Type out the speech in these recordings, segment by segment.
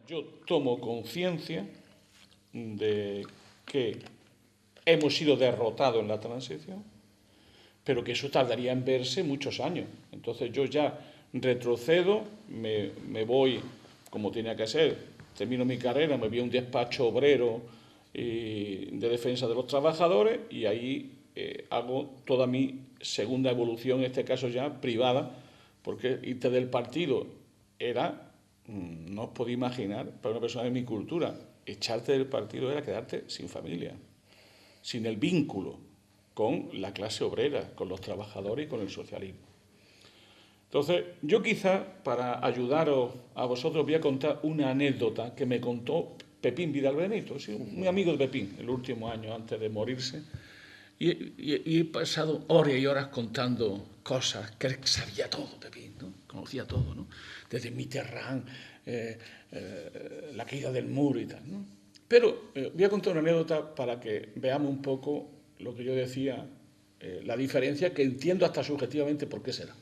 Yo tomo conciencia de que hemos sido derrotados en la transición, pero que eso tardaría en verse muchos años. Entonces yo ya retrocedo, me voy como tenía que ser, termino mi carrera, me voy a un despacho obrero de defensa de los trabajadores y ahí hago toda mi segunda evolución, en este caso ya privada, porque irte del partido era, no os podéis imaginar, para una persona de mi cultura, echarte del partido era quedarte sin familia, sin el vínculo con la clase obrera, con los trabajadores y con el socialismo. Entonces, yo quizá, para ayudaros a vosotros, voy a contar una anécdota que me contó Pepín Vidal Benito, ¿sí? Un amigo de Pepín, el último año antes de morirse, y he pasado horas y horas contando cosas que él sabía todo, Pepín, ¿no? Conocía todo, ¿no? Desde Mitterrand, la caída del muro y tal, ¿no? Pero voy a contar una anécdota para que veamos un poco lo que yo decía, la diferencia, que entiendo hasta subjetivamente por qué será.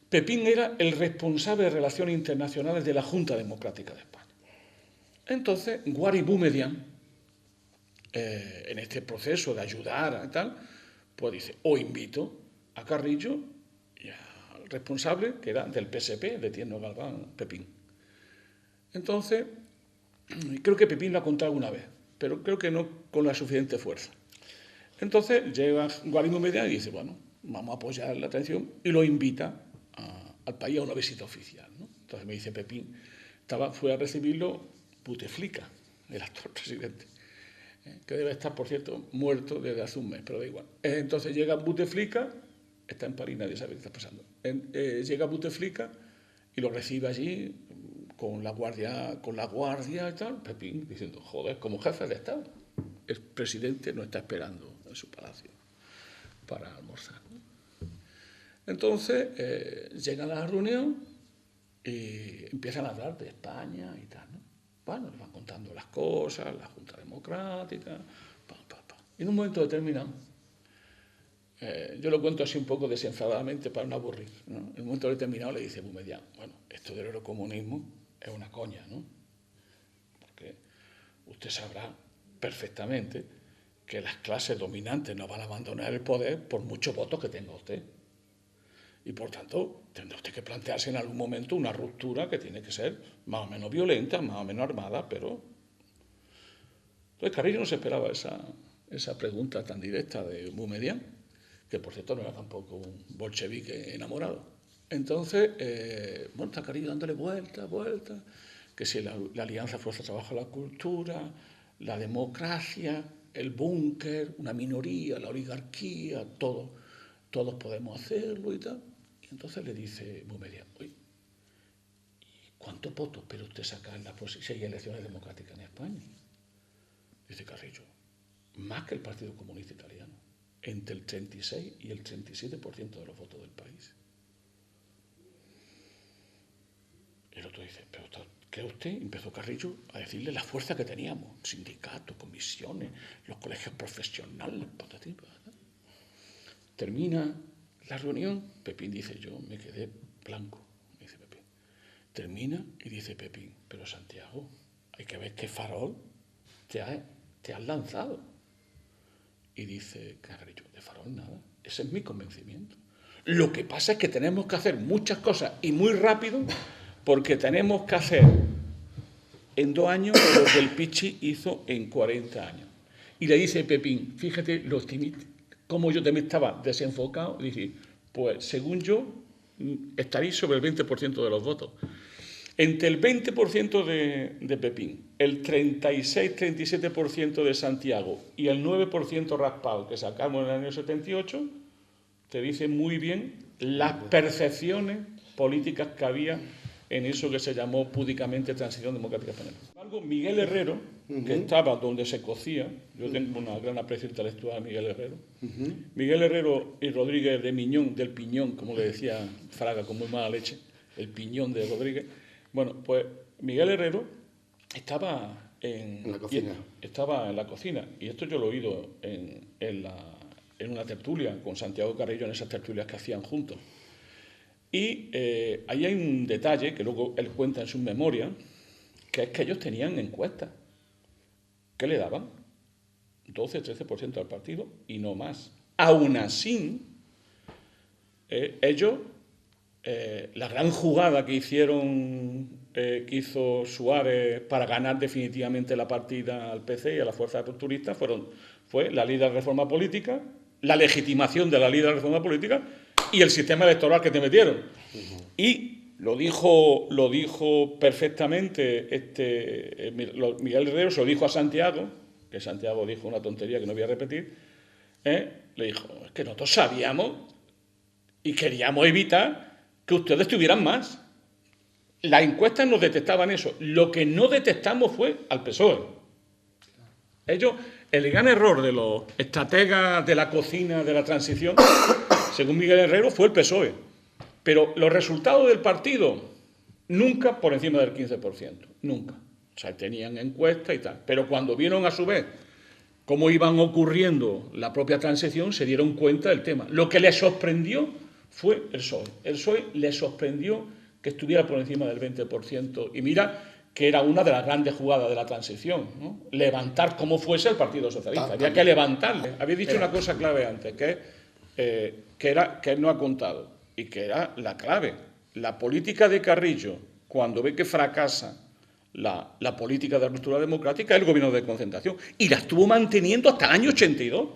Pepín era el responsable de Relaciones Internacionales de la Junta Democrática de España. Entonces, Guari Boumedienne, en este proceso de ayudar y tal, pues dice, o invito a Carrillo y al responsable, que era del PSP, de Tierno Galván, Pepín. Entonces, creo que Pepín lo ha contado una vez, pero creo que no con la suficiente fuerza. Entonces llega Guari Boumedienne y dice, bueno, vamos a apoyar la atención, y lo invita al país a una visita oficial, ¿no? Entonces me dice Pepín, fue a recibirlo Bouteflika, el actual presidente, que debe estar, por cierto, muerto desde hace un mes, pero da igual. Entonces llega Bouteflika, está en París, nadie sabe qué está pasando. Llega Bouteflika y lo recibe allí con la guardia y tal, Pepín diciendo, joder, como jefe de Estado, el presidente no está esperando en su palacio para almorzar, ¿no? Entonces llegan a la reunión y empiezan a hablar de España y tal, ¿no? Bueno, les van contando las cosas, la Junta Democrática, Y en un momento determinado, yo lo cuento así un poco desenfadadamente para no aburrir, ¿no? En un momento determinado le dice Boumedienne, bueno, esto del eurocomunismo es una coña, ¿no? Porque usted sabrá perfectamente que las clases dominantes no van a abandonar el poder por muchos votos que tenga usted. Y por tanto, tendrá usted que plantearse en algún momento una ruptura que tiene que ser más o menos violenta, más o menos armada, pero... Entonces Carrillo no se esperaba esa pregunta tan directa de Boumedienne, que por cierto no era tampoco un bolchevique enamorado. Entonces, bueno, está Carrillo dándole vueltas, que si la alianza Fuerza Trabajo a la Cultura, la democracia, el búnker, una minoría, la oligarquía, todos podemos hacerlo y tal. Y entonces le dice Boumedienne, oye, ¿y cuántos votos espera usted sacar en las próximas elecciones democráticas en España? Dice Carrillo, más que el Partido Comunista Italiano, entre el 36 y el 37% de los votos del país. El otro dice, pero ¿cree usted? Empezó Carrillo a decirle la fuerza que teníamos, sindicatos, comisiones, los colegios profesionales, patatín, patatán. Termina la reunión, Pepín dice, yo me quedé blanco, dice Pepín. Termina y dice Pepín, pero Santiago, hay que ver qué farol te has lanzado. Y dice Carrillo, de farol nada, ese es mi convencimiento. Lo que pasa es que tenemos que hacer muchas cosas y muy rápido, porque tenemos que hacer en 2 años lo que el Pichi hizo en 40 años. Y le dice Pepín, fíjate lo optimista, como yo también estaba desenfocado, y dice, pues según yo, estaréis sobre el 20% de los votos. Entre el 20% de Pepín, el 36-37% de Santiago y el 9% raspado que sacamos en el año 78, te dice muy bien las percepciones políticas que había en eso que se llamó púdicamente Transición Democrática Española. Miguel Herrero, que estaba donde se cocía, yo tengo una gran aprecio intelectual a Miguel Herrero, Miguel Herrero y Rodríguez de Miñón, del Piñón, como le decía Fraga con muy mala leche, el Piñón de Rodríguez. Bueno, pues Miguel Herrero estaba en la cocina, y esto yo lo he oído en una tertulia con Santiago Carrillo, en esas tertulias que hacían juntos. Y ahí hay un detalle que luego él cuenta en sus memorias, que es que ellos tenían encuestas. ¿Qué le daban? 12-13% al partido y no más. Aún así, ellos, la gran jugada que hizo Suárez para ganar definitivamente la partida al PC y a la fuerza rupturista fue la ley de reforma política, la legitimación de la ley de reforma política y el sistema electoral que te metieron. Y lo dijo perfectamente Miguel Herrero, se lo dijo a Santiago, que Santiago dijo una tontería que no voy a repetir, le dijo, es que nosotros sabíamos y queríamos evitar que ustedes tuvieran más. Las encuestas nos detectaban eso. Lo que no detectamos fue al PSOE. Ellos, el gran error de los estrategas de la cocina de la transición, según Miguel Herrero, fue el PSOE. Pero los resultados del partido, nunca por encima del 15%. Nunca. O sea, tenían encuestas y tal. Pero cuando vieron a su vez cómo iban ocurriendo la propia transición, se dieron cuenta del tema. Lo que les sorprendió fue el PSOE. El PSOE les sorprendió que estuviera por encima del 20%. Y mira que era una de las grandes jugadas de la transición, ¿no? Levantar como fuese el Partido Socialista. Había que levantarle. Habéis dicho una cosa clave antes, que él no ha contado, y que era la clave. La política de Carrillo, cuando ve que fracasa la política de ruptura democrática, es el gobierno de concentración. Y la estuvo manteniendo hasta el año 82.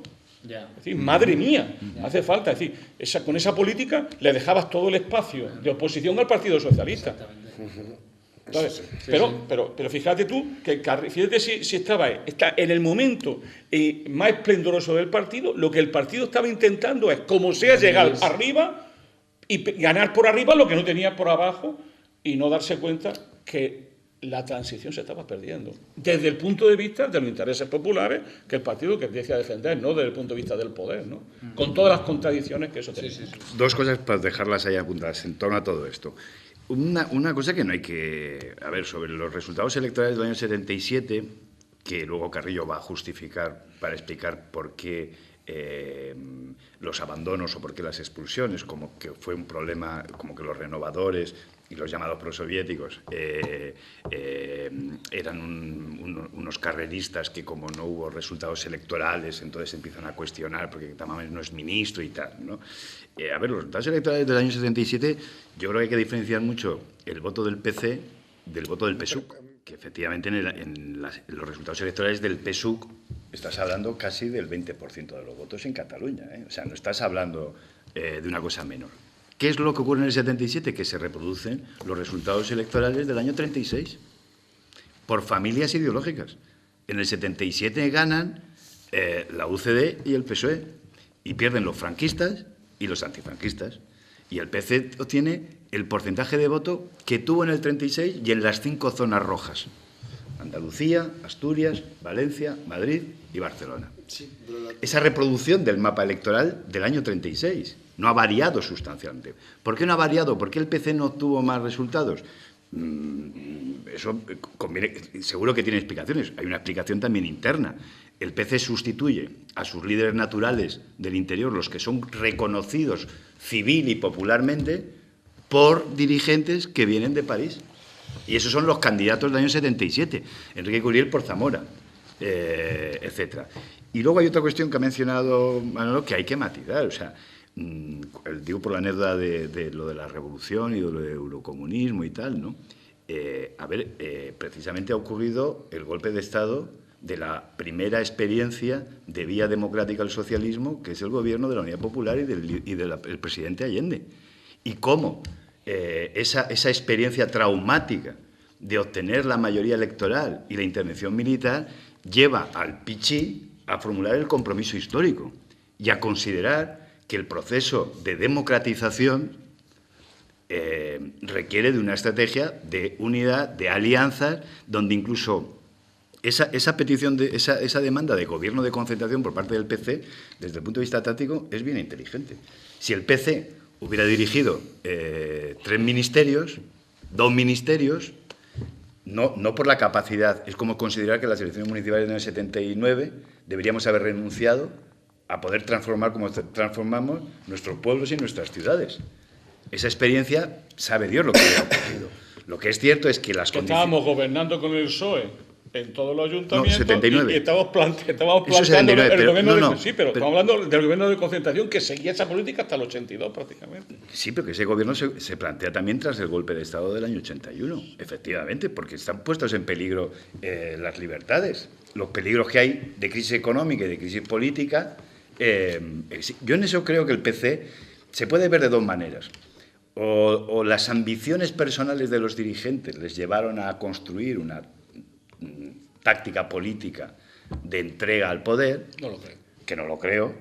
Es decir, madre mía, hace falta. Es decir, con esa política le dejabas todo el espacio de oposición al Partido Socialista. Entonces, pero fíjate tú, fíjate si está en el momento más esplendoroso del partido, lo que el partido estaba intentando es, como sea, llegar arriba y ganar por arriba lo que no tenía por abajo y no darse cuenta que la transición se estaba perdiendo. Desde el punto de vista de los intereses populares que el partido que decía defender, no desde el punto de vista del poder, ¿no? Con todas las contradicciones que eso tenía. Dos cosas para dejarlas ahí apuntadas en torno a todo esto. Una cosa que no hay que... A ver, sobre los resultados electorales del año 77, que luego Carrillo va a justificar para explicar por qué los abandonos o por qué las expulsiones, como que fue un problema, como que los renovadores y los llamados prosoviéticos eran unos carreristas que, como no hubo resultados electorales, entonces empiezan a cuestionar porque Tamames no es ministro y tal, ¿no? A ver, los resultados electorales del año 77, yo creo que hay que diferenciar mucho el voto del PC del voto del PSUC, que efectivamente en los resultados electorales del PSUC estás hablando casi del 20% de los votos en Cataluña, ¿eh? O sea, no estás hablando de una cosa menor. ¿Qué es lo que ocurre en el 77? Que se reproducen los resultados electorales del año 36 por familias ideológicas. En el 77 ganan la UCD y el PSOE y pierden los franquistas y los antifranquistas. Y el PC obtiene el porcentaje de voto que tuvo en el 36 y en las 5 zonas rojas: Andalucía, Asturias, Valencia, Madrid y Barcelona. Sí, esa reproducción del mapa electoral del año 36 no ha variado sustancialmente. ¿Por qué no ha variado? ¿Por qué el PC no obtuvo más resultados? Eso seguro que tiene explicaciones. Hay una explicación también interna. El PC sustituye a sus líderes naturales del interior, los que son reconocidos civil y popularmente, por dirigentes que vienen de París. Y esos son los candidatos del año 77. Enrique Curiel por Zamora, etcétera. Y luego hay otra cuestión que ha mencionado Manolo que hay que matizar. O sea, digo por la anécdota de lo de la revolución y de lo del eurocomunismo y tal, ¿no? Precisamente ha ocurrido el golpe de Estado de la primera experiencia de vía democrática al socialismo, que es el gobierno de la Unidad Popular y del presidente Allende. Y cómo esa experiencia traumática de obtener la mayoría electoral y la intervención militar lleva al Pichi a formular el compromiso histórico y a considerar que el proceso de democratización requiere de una estrategia de unidad, de alianzas, donde incluso esa petición, esa demanda de gobierno de concentración por parte del PC, desde el punto de vista táctico, es bien inteligente. Si el PC hubiera dirigido 3 ministerios, 2 ministerios, no por la capacidad, es como considerar que las elecciones municipales del 79 deberíamos haber renunciado a poder transformar como transformamos nuestros pueblos y nuestras ciudades. Esa experiencia sabe Dios lo que hubiera ocurrido. Lo que es cierto es que las Que condiciones... estábamos gobernando con el PSOE en todos los ayuntamientos. No, 79. Y estábamos planteando Eso es 79, el pero, gobierno sí, pero estamos hablando del gobierno de concentración que seguía esa política hasta el 82 prácticamente. Sí, pero que ese gobierno se plantea también tras el golpe de Estado del año 81, efectivamente, porque están puestos en peligro las libertades. Los peligros que hay de crisis económica y de crisis política. Yo en eso creo que el PC se puede ver de dos maneras. O las ambiciones personales de los dirigentes les llevaron a construir una táctica política de entrega al poder, No lo creo. que no lo creo,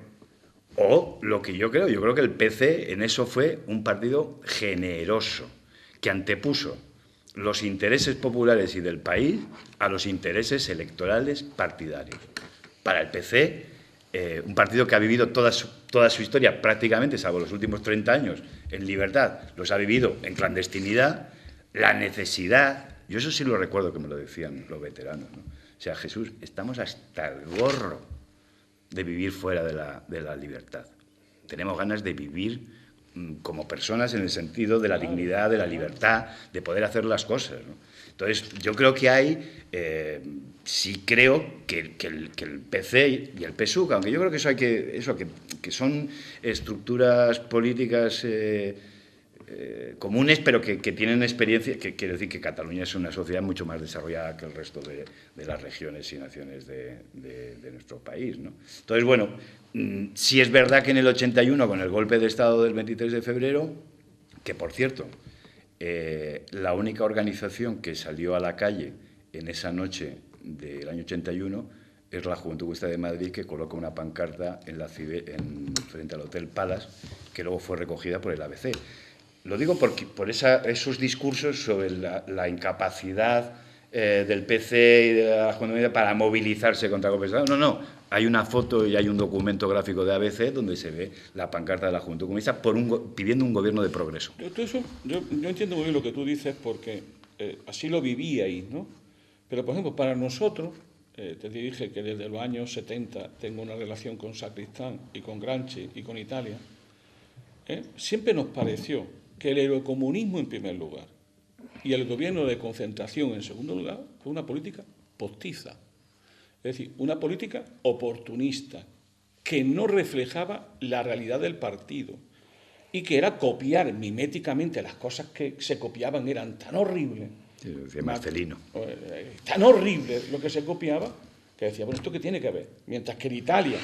o lo que yo creo que el PC en eso fue un partido generoso, que antepuso los intereses populares y del país a los intereses electorales partidarios. Para el PC, un partido que ha vivido toda su historia prácticamente, salvo los últimos 30 años, en libertad, los ha vivido en clandestinidad, la necesidad... Yo eso sí lo recuerdo que me lo decían los veteranos, ¿no? O sea, Jesús, estamos hasta el gorro de vivir fuera de la libertad. Tenemos ganas de vivir como personas en el sentido de la dignidad, de la libertad, de poder hacer las cosas, ¿no? Entonces, yo creo que hay, sí creo que el PC y el PSUC, aunque yo creo que que son estructuras políticas comunes, pero que tienen experiencia, que quiero decir que Cataluña es una sociedad mucho más desarrollada que el resto de las regiones y naciones de nuestro país, ¿no? Entonces, bueno, sí es verdad que en el 81, con el golpe de Estado del 23 de febrero, que por cierto, la única organización que salió a la calle en esa noche del año 81 es la Juventud Comunista de Madrid, que coloca una pancarta frente al Hotel Palace, que luego fue recogida por el ABC. Lo digo por esos discursos sobre la incapacidad del PC y de la Juventud para movilizarse contra el golpe de Estado. No, hay una foto y hay un documento gráfico de ABC donde se ve la pancarta de la Juventud Comunista pidiendo un gobierno de progreso. Yo entiendo muy bien lo que tú dices porque así lo vivíais, ¿no? Pero, por ejemplo, para nosotros, te dije que desde los años 70 tengo una relación con Sacristán y con Gramsci y con Italia, siempre nos pareció que el eurocomunismo en primer lugar y el gobierno de concentración en segundo lugar fue una política postiza, es decir, una política oportunista que no reflejaba la realidad del partido y que era copiar miméticamente las cosas que se copiaban, eran tan horribles, sí, decía Marcelino, tan horribles lo que se copiaba, que decía, bueno, ¿esto qué tiene que ver? Mientras que en Italia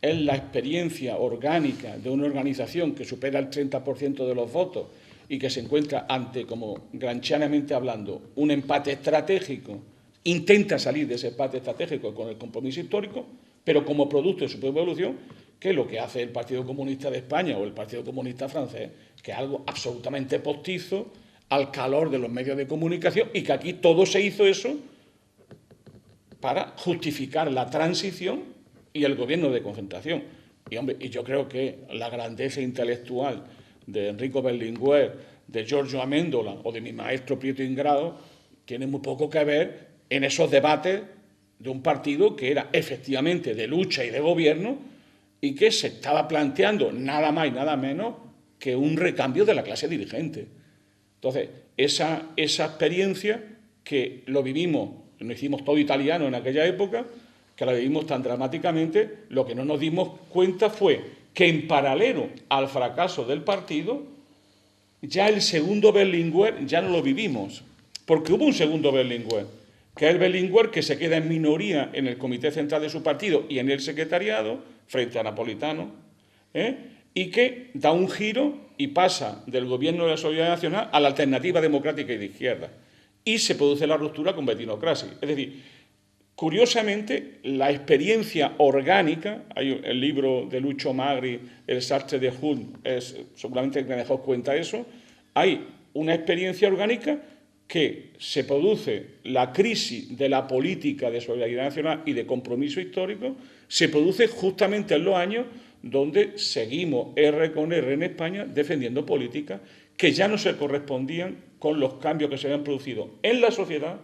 es la experiencia orgánica de una organización que supera el 30% de los votos y que se encuentra ante, como gramscianamente hablando, un empate estratégico, intenta salir de ese empate estratégico con el compromiso histórico, pero como producto de su propia evolución, que es lo que hace el Partido Comunista de España o el Partido Comunista francés, que es algo absolutamente postizo, al calor de los medios de comunicación, y que aquí todo se hizo eso para justificar la transición y el gobierno de concentración. Y, hombre, y yo creo que la grandeza intelectual de Enrico Berlinguer, de Giorgio Amendola o de mi maestro Prieto Ingrao tiene muy poco que ver en esos debates de un partido que era efectivamente de lucha y de gobierno y que se estaba planteando nada más y nada menos que un recambio de la clase dirigente. Entonces, esa experiencia que lo vivimos, lo hicimos todo italiano en aquella época, que la vivimos tan dramáticamente, lo que no nos dimos cuenta fue que en paralelo al fracaso del partido, ya el segundo Berlinguer ya no lo vivimos, porque hubo un segundo Berlinguer, que es el Berlinguer que se queda en minoría en el comité central de su partido y en el secretariado, frente a Napolitano, y que da un giro y pasa del gobierno de la Solidaridad Nacional a la alternativa democrática y de izquierda. Y se produce la ruptura con Bettino Craxi. Es decir, curiosamente, la experiencia orgánica, hay el libro de Lucho Magri, El sastre de Hulm, seguramente me dejó cuenta eso, hay una experiencia orgánica que se produce la crisis de la política de solidaridad nacional y de compromiso histórico, se produce justamente en los años donde seguimos R con R en España defendiendo políticas que ya no se correspondían con los cambios que se habían producido en la sociedad,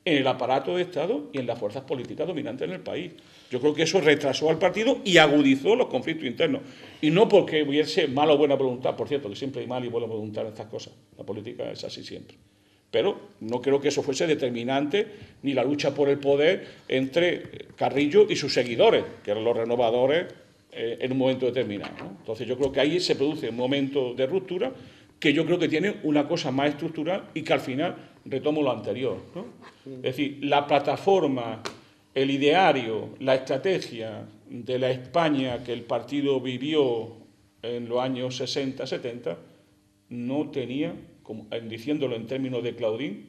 en el aparato de Estado y en las fuerzas políticas dominantes en el país. Yo creo que eso retrasó al partido y agudizó los conflictos internos. Y no porque hubiese mala o buena voluntad, por cierto, que siempre hay mala y buena voluntad en estas cosas. La política es así siempre. pero no creo que eso fuese determinante ni la lucha por el poder entre Carrillo y sus seguidores, que eran los renovadores en un momento determinado, ¿no? Entonces yo creo que ahí se produce un momento de ruptura que yo creo que tiene una cosa más estructural y que al final retomo lo anterior, ¿no? Es decir, la plataforma, el ideario, la estrategia de la España que el partido vivió en los años 60, 70, no tenía, como, diciéndolo en términos de Claudín,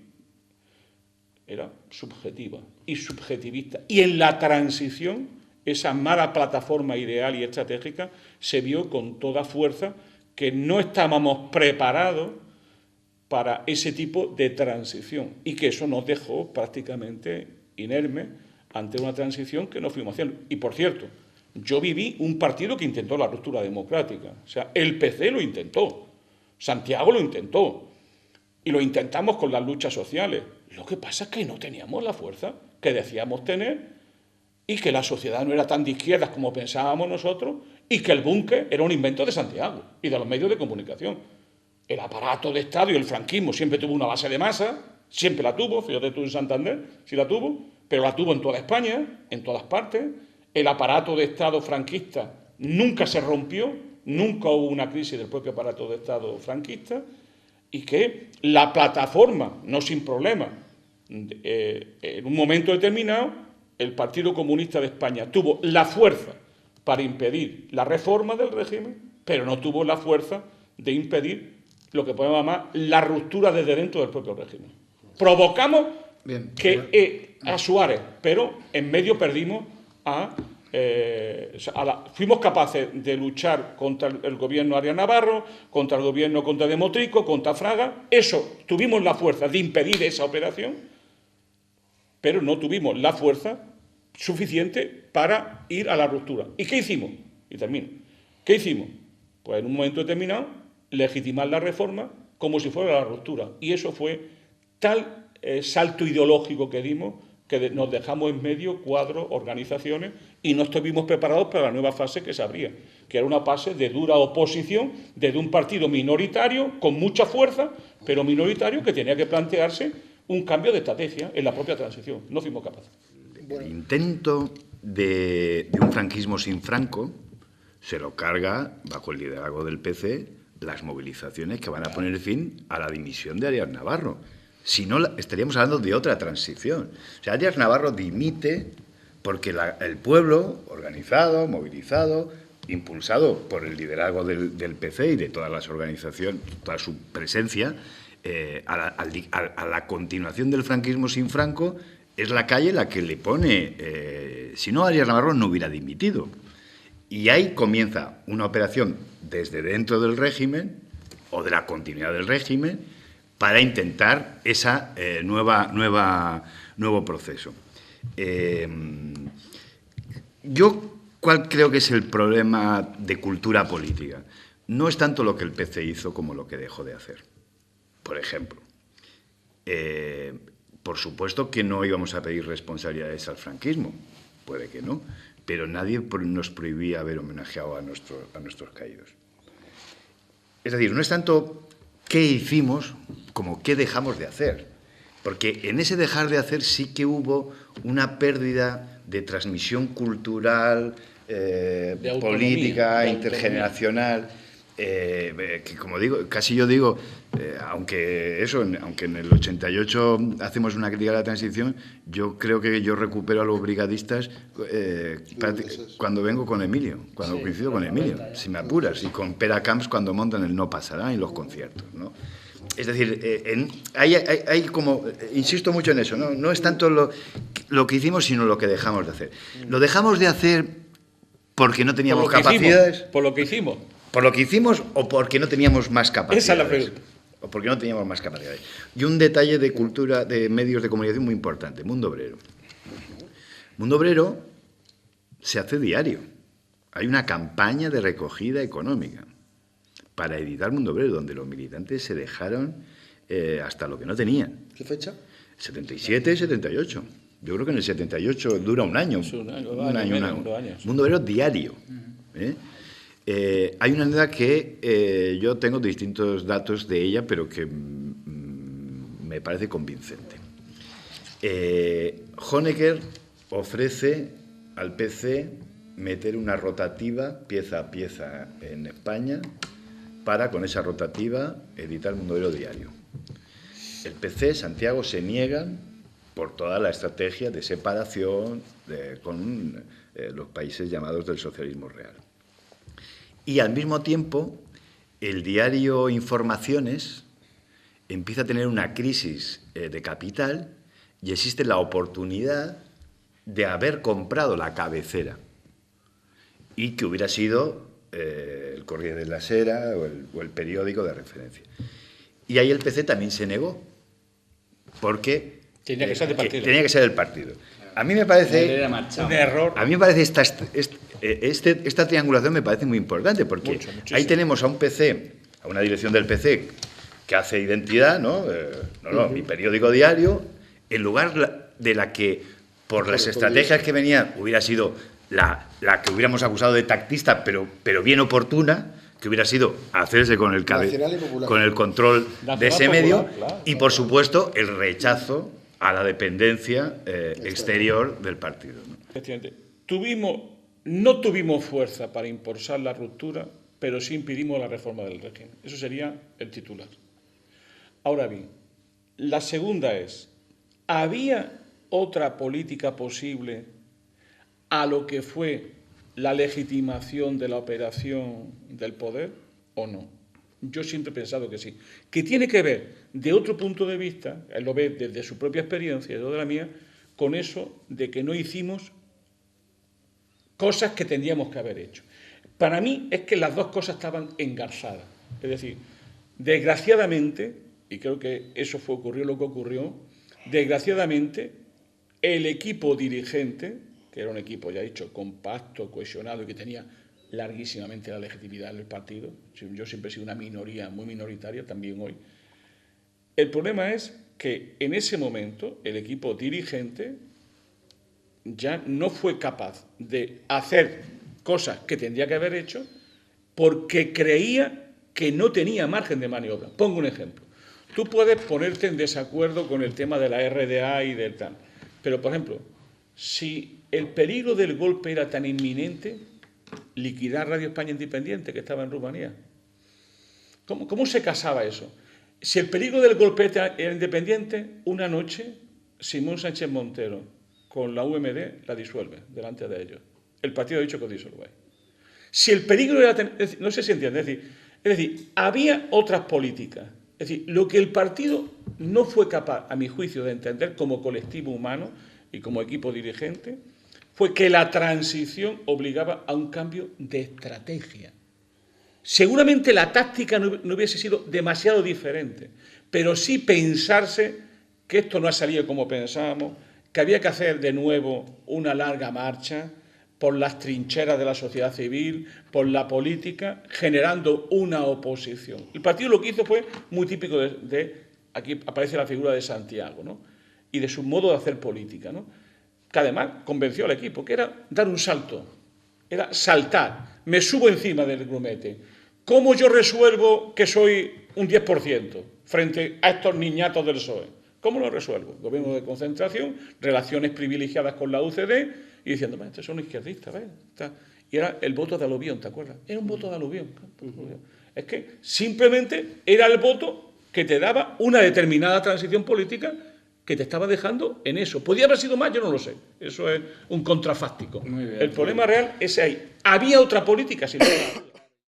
era subjetiva y subjetivista. Y en la transición, esa mala plataforma ideal y estratégica se vio con toda fuerza que no estábamos preparados para ese tipo de transición y que eso nos dejó prácticamente inermes ante una transición que no fuimos haciendo. Y por cierto, yo viví un partido que intentó la ruptura democrática. O sea, el PC lo intentó, Santiago lo intentó, y lo intentamos con las luchas sociales. Lo que pasa es que no teníamos la fuerza que decíamos tener y que la sociedad no era tan de izquierdas como pensábamos nosotros y que el búnker era un invento de Santiago y de los medios de comunicación. El aparato de Estado y el franquismo siempre tuvo una base de masa, siempre la tuvo, fíjate tú en Santander, sí la tuvo, pero la tuvo en toda España, en todas partes. El aparato de Estado franquista nunca se rompió, nunca hubo una crisis del propio aparato de Estado franquista, y que la plataforma, no sin problema, en un momento determinado, el Partido Comunista de España tuvo la fuerza para impedir la reforma del régimen, pero no tuvo la fuerza de impedir lo que podemos llamar la ruptura desde dentro del propio régimen. Provocamos a Suárez, pero en medio perdimos fuimos capaces de luchar contra el gobierno Arias Navarro, contra el gobierno contra Demotrico, contra Fraga. Eso, tuvimos la fuerza de impedir esa operación, pero no tuvimos la fuerza suficiente para ir a la ruptura. ¿Y qué hicimos? Y termino. ¿Qué hicimos? Pues en un momento determinado, legitimar la reforma como si fuera la ruptura. Y eso fue tal salto ideológico que dimos que nos dejamos en medio cuadros, organizaciones, y no estuvimos preparados para la nueva fase que se abría, que era una fase de dura oposición desde un partido minoritario, con mucha fuerza, pero minoritario, que tenía que plantearse un cambio de estrategia en la propia transición. No fuimos capaces. El intento de un franquismo sin Franco se lo carga, bajo el liderazgo del PC, las movilizaciones que van a poner fin a la dimisión de Arias Navarro. Si no, estaríamos hablando de otra transición. O sea, Arias Navarro dimite porque el pueblo, organizado, movilizado, impulsado por el liderazgo del PC y de todas las organizaciones, toda su presencia, a la continuación del franquismo sin Franco, es la calle la que le pone... si no, Arias Navarro no hubiera dimitido. Y ahí comienza una operación desde dentro del régimen, o de la continuidad del régimen, para intentar esa nuevo proceso. Yo, ¿cuál creo que es el problema de cultura política? No es tanto lo que el PC hizo como lo que dejó de hacer. Por ejemplo, por supuesto que no íbamos a pedir responsabilidades al franquismo, puede que no, pero nadie nos prohibía haber homenajeado a nuestros caídos. Es decir, no es tanto qué hicimos como qué dejamos de hacer, porque en ese dejar de hacer sí que hubo una pérdida de transmisión cultural, política, intergeneracional, que como digo, casi yo digo, aunque en el 88 hacemos una crítica a la transición, yo creo que yo recupero a los brigadistas cuando vengo con Emilio, cuando coincido con Emilio, si me apuras, y con Pera Camps cuando montan el No Pasará en los conciertos, ¿no? Es decir, hay como, insisto mucho en eso, no es tanto lo que hicimos, sino lo que dejamos de hacer. Lo dejamos de hacer porque no teníamos capacidades. Por lo que hicimos. ¿Por lo que hicimos o porque no teníamos más capacidades? Esa es la pregunta. O porque no teníamos más capacidades. Y un detalle de cultura, de medios de comunicación muy importante, Mundo Obrero. Mundo Obrero se hace diario. Hay una campaña de recogida económica para editar Mundo Obrero, donde los militantes se dejaron hasta lo que no tenían. ¿Qué fecha? 77, 78. Yo creo que en el 78 dura un año. Sí, un año. Mundo Obrero diario. Hay una anécdota que yo tengo distintos datos de ella, pero que me parece convincente. Honecker ofrece al PC meter una rotativa pieza a pieza en España para, con esa rotativa, editar Monedero Diario. El PC, Santiago, se niegan por toda la estrategia de separación con los países llamados del socialismo real. Y al mismo tiempo, el diario Informaciones empieza a tener una crisis de capital y existe la oportunidad de haber comprado la cabecera y que hubiera sido el Corriere della Sera o el periódico de referencia. Y ahí el PC también se negó, porque tenía que ser del partido. Tenía que ser del partido. A mí me parece un error. A mí me parece esta triangulación me parece muy importante, porque ahí tenemos a un PC, a una dirección del PC que hace identidad, ¿no? Mi periódico diario, en lugar de la que, por las estrategias que venían, hubiera sido la que hubiéramos acusado de tactista, pero bien oportuna, que hubiera sido hacerse con el control de ese medio, claro, y, por supuesto, el rechazo a la dependencia exterior del partido, ¿no? Efectivamente. No tuvimos fuerza para impulsar la ruptura, pero sí impidimos la reforma del régimen. Eso sería el titular. Ahora bien, la segunda es, ¿había otra política posible a lo que fue la legitimación de la operación del poder o no? Yo siempre he pensado que sí. Que tiene que ver, de otro punto de vista, él lo ve desde su propia experiencia y yo de la mía, con eso de que no hicimos cosas que tendríamos que haber hecho. Para mí es que las dos cosas estaban engarzadas. Es decir, desgraciadamente, y creo que eso ocurrió lo que ocurrió, desgraciadamente el equipo dirigente, que era un equipo, ya he dicho, compacto, cohesionado y que tenía larguísimamente la legitimidad del partido, yo siempre he sido una minoría muy minoritaria, también hoy. El problema es que en ese momento el equipo dirigente ya no fue capaz de hacer cosas que tendría que haber hecho porque creía que no tenía margen de maniobra. Pongo un ejemplo. Tú puedes ponerte en desacuerdo con el tema de la RDA y del tal, pero, por ejemplo, si el peligro del golpe era tan inminente, liquidar Radio España Independiente, que estaba en Rumanía. ¿Cómo se casaba eso? Si el peligro del golpe era independiente, una noche Simón Sánchez Montero con la UMD la disuelve delante de ellos. El partido ha dicho que lo disuelve. Si el peligro era... No sé si entiende. Es decir, había otras políticas. Es decir, lo que el partido no fue capaz, a mi juicio, de entender como colectivo humano y como equipo dirigente, fue que la transición obligaba a un cambio de estrategia. Seguramente la táctica no hubiese sido demasiado diferente, pero sí pensarse que esto no ha salido como pensábamos, que había que hacer de nuevo una larga marcha por las trincheras de la sociedad civil, por la política, generando una oposición. El partido lo que hizo fue muy típico aquí aparece la figura de Santiago, ¿no? Y de su modo de hacer política, ¿no? Que además convenció al equipo, que era dar un salto, era saltar, me subo encima del grumete. ¿Cómo yo resuelvo que soy un 10% frente a estos niñatos del PSOE? ¿Cómo lo resuelvo? Gobierno de concentración, relaciones privilegiadas con la UCD y diciendo, estos son izquierdistas, ¿ves? Y era el voto de aluvión, ¿te acuerdas? Era un voto de aluvión. Es que simplemente era el voto que te daba una determinada transición política que te estaba dejando en eso. ¿Podía haber sido más? Yo no lo sé. Eso es un contrafáctico. El problema real es ahí. ¿Había otra política? Sin duda.